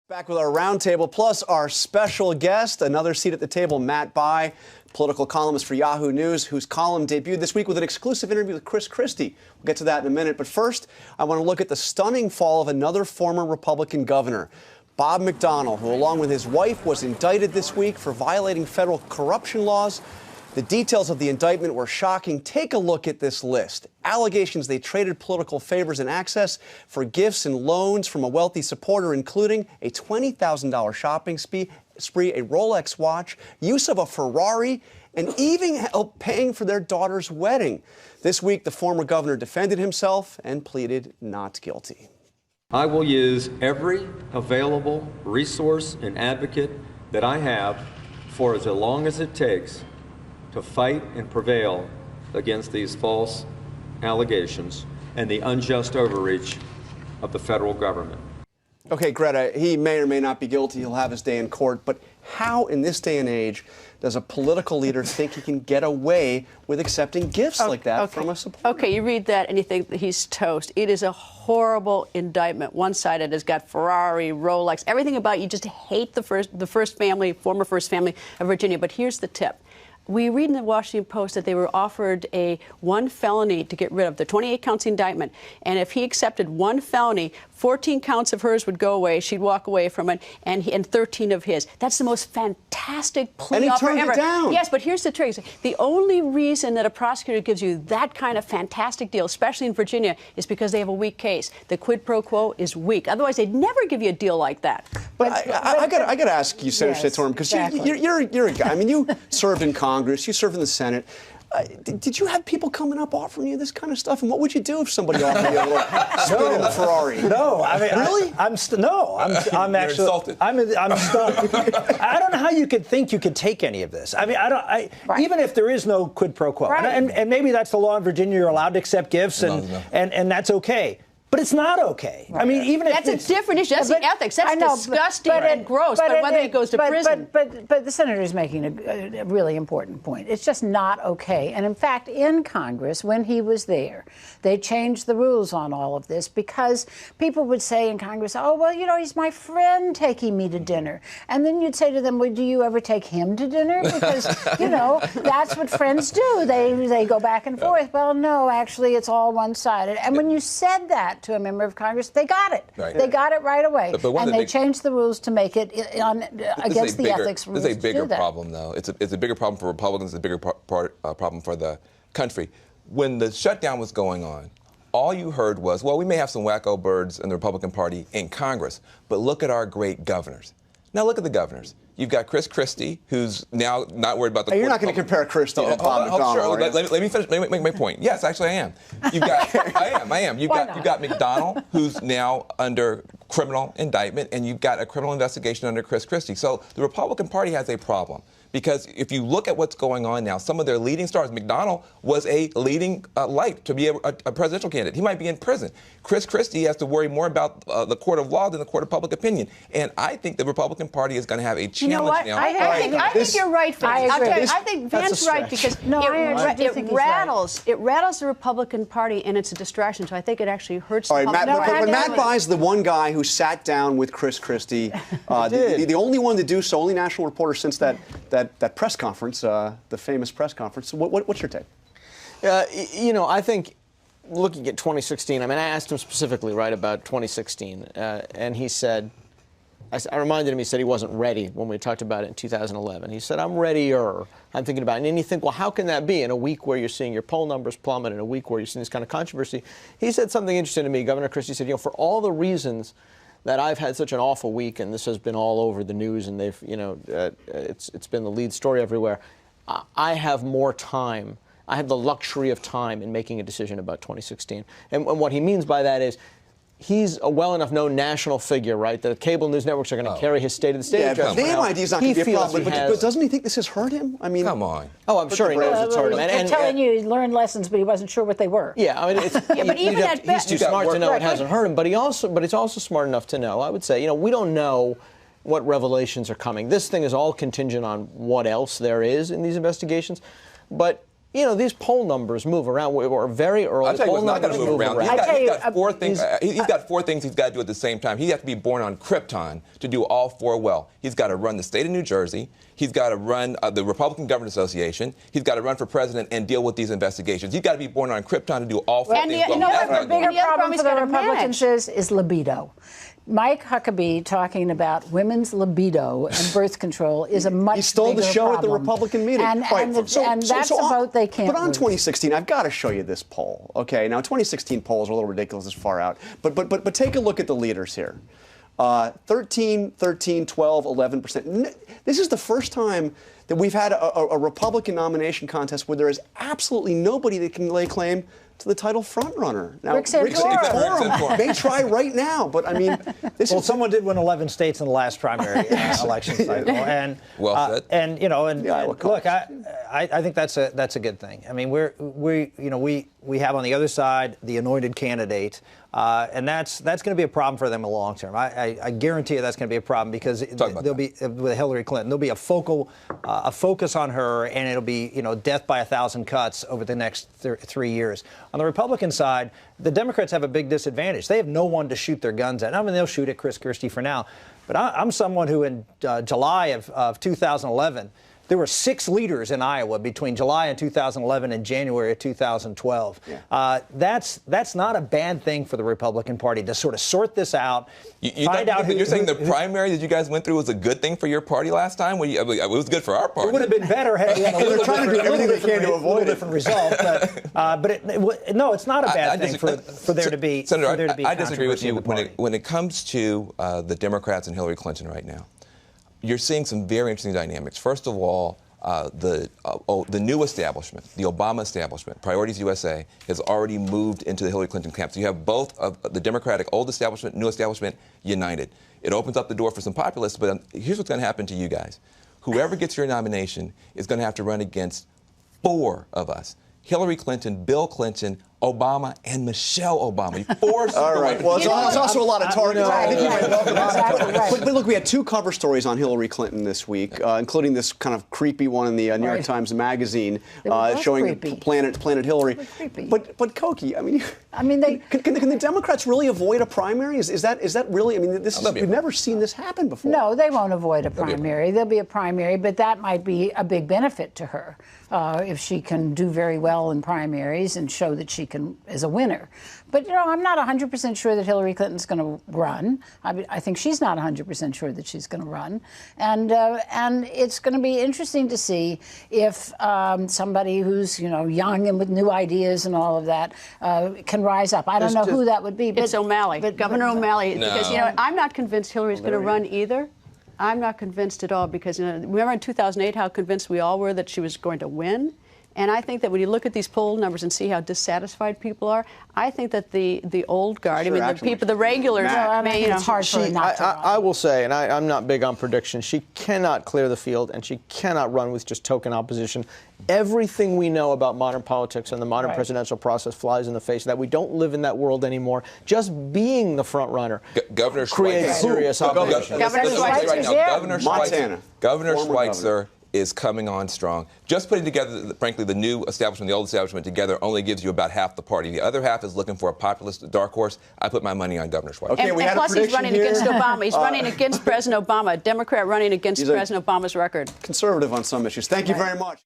Back with our roundtable, plus our special guest, another seat at the table, Matt Bai, political columnist for Yahoo News, whose column debuted this week with an exclusive interview with Christie. We'll get to that in a minute. But first, I want to look at the stunning fall of another former Republican governor, Bob McDonnell, who, along with his wife, was indicted this week for violating federal corruption laws. The details of the indictment were shocking. Take a look at this list. Allegations they traded political favors and access for gifts and loans from a wealthy supporter, including a $20,000 shopping spree, a Rolex watch, use of a Ferrari, and even help paying for their daughter's wedding. This week, the former governor defended himself and pleaded not guilty. I will use every available resource and advocate that I have for as long as it takes to fight and prevail against these false allegations and the unjust overreach of the federal government. Okay, Greta, he may or may not be guilty. He'll have his day in court. But how, in this day and age, does a political leader think he can get away with accepting gifts like that from a supporter? Okay, you read that and you think that he's toast. It is a horrible indictment. One-sided. It's got Ferrari, Rolex, everything about it. You just hate the first family, former first family of Virginia. But here's the tip. We read in the Washington Post that they were offered one felony to get rid of, the 28 counts indictment. And if he accepted one felony, 14 counts of hers would go away. She'd walk away from it, and 13 of his. That's the most fantastic plea offer ever. And he turned it down. Yes, but here's the trick. The only reason that a prosecutor gives you that kind of fantastic deal, especially in Virginia, is because they have a weak case. The quid pro quo is weak. Otherwise, they'd never give you a deal like that. But I got to ask you, Senator Santorum, because you're a guy. I mean, you served in Congress, you served in the Senate. Did you have people coming up offering you this kind of stuff? And what would you do if somebody offered you a spin in the Ferrari? No, I mean, really? I'm actually insulted. I'm stunned. I don't know how you could think you could take any of this. I mean, even if there is no quid pro quo, and maybe that's the law in Virginia. You're allowed to accept gifts, and that's okay. But it's not okay. Right. I mean, even if that's a different issue. That's the ethics. That's disgusting and gross. But whether he goes to prison. But the senator is making a really important point. It's just not okay. And in fact, in Congress, when he was there, they changed the rules on all of this because people would say in Congress, "Oh, well, you know, he's my friend taking me to dinner," and then you'd say to them, "Well, do you ever take him to dinner?" Because you know that's what friends do. They go back and forth. Well, no, actually, it's all one-sided. And when you said that to a member of Congress, they got it. Right. They got it right away. And they changed the rules to make it against the ethics rules. This is a bigger problem, though. It's a bigger problem for Republicans. It's a bigger problem for the country. When the shutdown was going on, all you heard was, well, we may have some wacko birds in the Republican Party in Congress, but look at our great governors. Now look at the governors. You've got Christie, who's now not worried about the. You're not going to compare Christie to Bob McDonnell. Sure. Let me finish. Let me make my point. Yes, actually, I am. You've got. I am. You've got McDonnell, who's now under criminal indictment, and you've got a criminal investigation under Christie. So the Republican Party has a problem. Because if you look at what's going on now, some of their leading stars, McDonnell was a leading light to be a presidential candidate. He might be in prison. Christie has to worry more about the court of law than the court of public opinion. And I think the Republican Party is going to have a challenge now. I think you're right, Vance. I think Vance's right because it rattles the Republican Party and it's a distraction. So I think it actually hurts. All right, Matt Bai's the one guy who sat down with Christie, the only one to do so, only national reporter since that press conference, the famous press conference. What's your take? I think looking at 2016, I mean, I asked him specifically, right, about 2016, and he said, I reminded him, he said he wasn't ready when we talked about it in 2011. He said, I'm readier. I'm thinking about it. And then you think, well, how can that be in a week where you're seeing your poll numbers plummet, in a week where you're seeing this kind of controversy? He said something interesting to me. Governor Christie said, for all the reasons that I've had such an awful week, and this has been all over the news, and they've, it's been the lead story everywhere. I have more time. I have the luxury of time in making a decision about 2016. And what he means by that is he's a well enough known national figure, right? The cable news networks are going to carry his state of the stage. Yeah, the name idea is not going to be a problem, but doesn't he think this has hurt him? I mean, come on. Oh, I'm sure he knows it's hurt him. And telling you he learned lessons, but he wasn't sure what they were. Yeah, I mean, he's too smart to know it hasn't hurt him, but he's also smart enough to know. I would say, we don't know what revelations are coming. This thing is all contingent on what else there is in these investigations, but you know, these poll numbers move around. We're very early. I'll tell you poll what's not going to move around. He's got four things. He's got four things he's got to do at the same time. He has to be born on Krypton to do all four well. He's got to run the state of New Jersey. He's got to run the Republican Governors Association. He's got to run for president and deal with these investigations. He's got to be born on Krypton to do all four things well. You know what the bigger problem for the Republicans is libido. Mike Huckabee talking about women's libido and birth control is a much bigger problem. He stole the show at the Republican meeting. And that's a vote they can't But on lose. 2016, I've got to show you this poll. Okay, now 2016 polls are a little ridiculous this far out. But take a look at the leaders here. 13, 12, 11%. This is the first time that we've had a Republican nomination contest where there is absolutely nobody that can lay claim to the title frontrunner. Now, Rick Santorum may try right now, but I mean, someone did win 11 states in the last primary election cycle, and well said. And you know, and look, I think that's a good thing. I mean, we have on the other side the anointed candidate. And that's going to be a problem for them in the long term. I guarantee you that's going to be a problem because there'll be with Hillary Clinton. There'll be a focus on her, and it'll be death by 1,000 cuts over the next 3 years. On the Republican side, the Democrats have a big disadvantage. They have no one to shoot their guns at. I mean, they'll shoot at Christie for now, but I'm someone who in July of 2011. There were 6 leaders in Iowa between July of 2011 and January of 2012. Yeah. That's not a bad thing for the Republican Party to sort of sort this out. You're saying the primary that you guys went through was a good thing for your party last time? It was good for our party. It would have been better had we had they're trying to do everything they can to avoid a different result. But no, it's not a bad thing for there to be. Senator, I disagree with you when it comes to the Democrats and Hillary Clinton right now. You're seeing some very interesting dynamics. First of all, the new establishment, the Obama establishment, Priorities USA, has already moved into the Hillary Clinton camp. So you have both of the Democratic old establishment, new establishment united. It opens up the door for some populists, but here's what's going to happen to you guys. Whoever gets your nomination is going to have to run against 4 of us. Hillary Clinton, Bill Clinton, Obama, and Michelle Obama. All right. Well, it's also a lot of targets. But look, we had 2 cover stories on Hillary Clinton this week, including this kind of creepy one in the New York Times Magazine showing Planet Hillary. But Cokie, can the Democrats really avoid a primary? Is that really? I mean, we've never seen this happen before. No, they won't avoid a primary. There'll be a primary, but that might be a big benefit to her if she can do very well in primaries and show that she is a winner. But, I'm not 100% sure that Hillary Clinton's going to run. I think she's not 100% sure that she's going to run. And it's going to be interesting to see if somebody who's, young and with new ideas and all of that can rise up. I don't know who that would be. It's O'Malley. Governor O'Malley. No. Because, I'm not convinced Hillary's going to run either. I'm not convinced at all because, remember in 2008 how convinced we all were that she was going to win? And I think that when you look at these poll numbers and see how dissatisfied people are, I think that the old guard, the regulars, it's hard for her not to run. I will say, and I'm not big on predictions, she cannot clear the field and she cannot run with just token opposition. Everything we know about modern politics and the modern presidential process flies in the face of that. We don't live in that world anymore. Just being the front runner creates serious opposition. Governor Schweitzer is coming on strong. Just putting together, frankly, the new establishment, the old establishment together only gives you about half the party. The other half is looking for a populist dark horse. I put my money on Governor Schweitzer. Okay, and plus he's running against Obama. He's running against President Obama, a Democrat running against President Obama's record. Conservative on some issues. Thank you very much.